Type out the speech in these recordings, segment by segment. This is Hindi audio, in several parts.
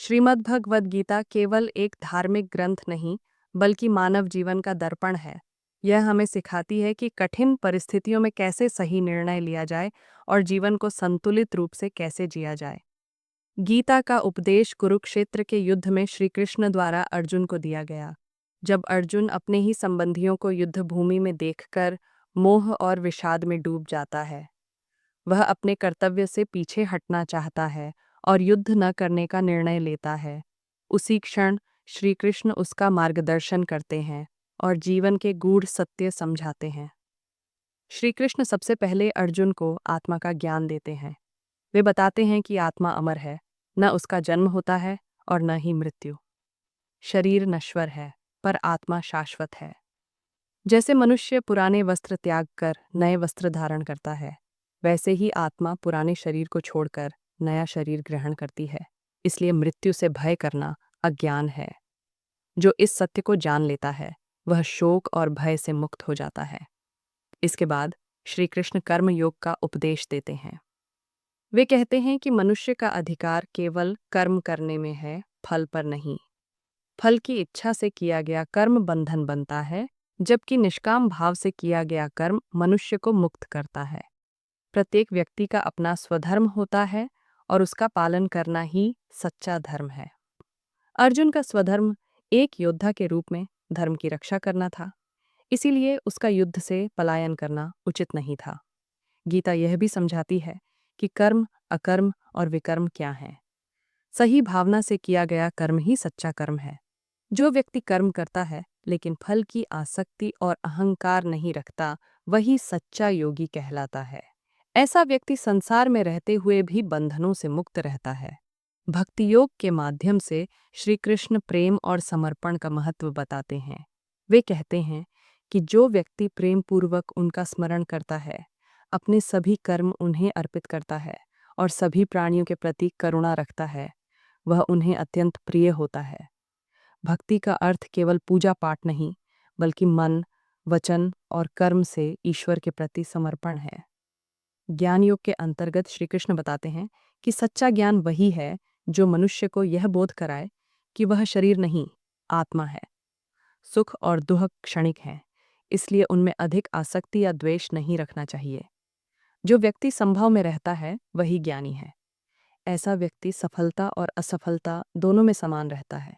श्रीमद्भगवद गीता केवल एक धार्मिक ग्रंथ नहीं, बल्कि मानव जीवन का दर्पण है। यह हमें सिखाती है कि कठिन परिस्थितियों में कैसे सही निर्णय लिया जाए और जीवन को संतुलित रूप से कैसे जिया जाए। गीता का उपदेश कुरुक्षेत्र के युद्ध में श्री कृष्ण द्वारा अर्जुन को दिया गया। जब अर्जुन अपने ही संबंधियों को युद्ध भूमि में देखकर मोह और विषाद में डूब जाता है, वह अपने कर्तव्य से पीछे हटना चाहता है और युद्ध न करने का निर्णय लेता है। उसी क्षण श्री कृष्ण उसका मार्गदर्शन करते हैं और जीवन के गूढ़ सत्य समझाते हैं। श्री कृष्ण सबसे पहले अर्जुन को आत्मा का ज्ञान देते हैं। वे बताते हैं कि आत्मा अमर है, न उसका जन्म होता है और न ही मृत्यु। शरीर नश्वर है, पर आत्मा शाश्वत है। जैसे मनुष्य पुराने वस्त्र त्याग कर नए वस्त्र धारण करता है, वैसे ही आत्मा पुराने शरीर को छोड़कर नया शरीर ग्रहण करती है। इसलिए मृत्यु से भय करना अज्ञान है। जो इस सत्य को जान लेता है, वह शोक और भय से मुक्त हो जाता है। इसके बाद श्री कृष्ण कर्म योग का उपदेश देते हैं। वे कहते हैं कि मनुष्य का अधिकार केवल कर्म करने में है, फल पर नहीं। फल की इच्छा से किया गया कर्म बंधन बनता है, जबकि निष्काम भाव से किया गया कर्म मनुष्य को मुक्त करता है। प्रत्येक व्यक्ति का अपना स्वधर्म होता है और उसका पालन करना ही सच्चा धर्म है। अर्जुन का स्वधर्म एक योद्धा के रूप में धर्म की रक्षा करना था, इसीलिए उसका युद्ध से पलायन करना उचित नहीं था। गीता यह भी समझाती है कि कर्म, अकर्म और विकर्म क्या हैं। सही भावना से किया गया कर्म ही सच्चा कर्म है। जो व्यक्ति कर्म करता है लेकिन फल की आसक्ति और अहंकार नहीं रखता, वही सच्चा योगी कहलाता है। ऐसा व्यक्ति संसार में रहते हुए भी बंधनों से मुक्त रहता है। भक्ति योग के माध्यम से श्री कृष्ण प्रेम और समर्पण का महत्व बताते हैं। वे कहते हैं कि जो व्यक्ति प्रेम पूर्वक उनका स्मरण करता है, अपने सभी कर्म उन्हें अर्पित करता है और सभी प्राणियों के प्रति करुणा रखता है, वह उन्हें अत्यंत प्रिय होता है। भक्ति का अर्थ केवल पूजा पाठ नहीं, बल्कि मन, वचन और कर्म से ईश्वर के प्रति समर्पण है। ज्ञान योग के अंतर्गत श्री कृष्ण बताते हैं कि सच्चा ज्ञान वही है जो मनुष्य को यह बोध कराए कि वह शरीर नहीं, आत्मा है। सुख और दुख क्षणिक हैं, इसलिए उनमें अधिक आसक्ति या द्वेष नहीं रखना चाहिए। जो व्यक्ति संभव में रहता है, वही ज्ञानी है। ऐसा व्यक्ति सफलता और असफलता दोनों में समान रहता है।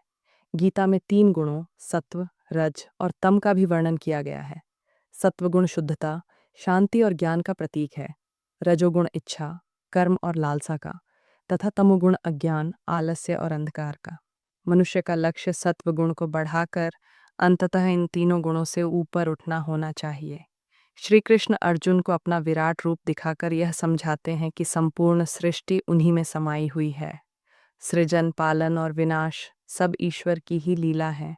गीता में 3 गुणों सत्व, रज और तम का भी वर्णन किया गया है। सत्वगुण शुद्धता, शांति और ज्ञान का प्रतीक है। रजोगुण इच्छा, कर्म और लालसा का, तथा तमोगुण अज्ञान, आलस्य और अंधकार का। मनुष्य का लक्ष्य सत्वगुण को बढ़ाकर अंततः इन तीनों गुणों से ऊपर उठना होना चाहिए। श्री कृष्ण अर्जुन को अपना विराट रूप दिखाकर यह समझाते हैं कि संपूर्ण सृष्टि उन्हीं में समाई हुई है। सृजन, पालन और विनाश सब ईश्वर की ही लीला है।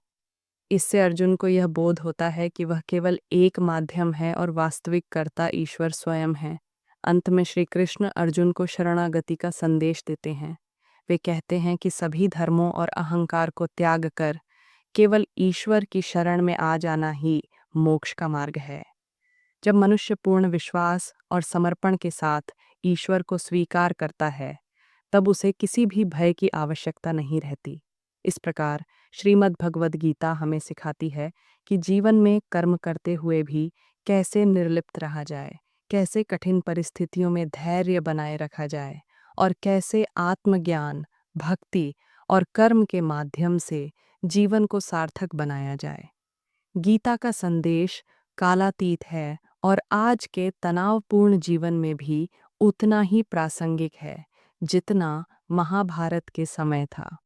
इससे अर्जुन को यह बोध होता है कि वह केवल एक माध्यम है और वास्तविक कर्ता ईश्वर स्वयं है। अंत में श्री कृष्ण अर्जुन को शरणागति का संदेश देते हैं। वे कहते हैं कि सभी धर्मों और अहंकार को त्याग कर केवल ईश्वर की शरण में आ जाना ही मोक्ष का मार्ग है। जब मनुष्य पूर्ण विश्वास और समर्पण के साथ ईश्वर को स्वीकार करता है, तब उसे किसी भी भय की आवश्यकता नहीं रहती। इस प्रकार श्रीमद् भगवद गीता हमें सिखाती है कि जीवन में कर्म करते हुए भी कैसे निर्लिप्त रहा जाए, कैसे कठिन परिस्थितियों में धैर्य बनाए रखा जाए और कैसे आत्मज्ञान, भक्ति और कर्म के माध्यम से जीवन को सार्थक बनाया जाए। गीता का संदेश कालातीत है और आज के तनावपूर्ण जीवन में भी उतना ही प्रासंगिक है जितना महाभारत के समय था।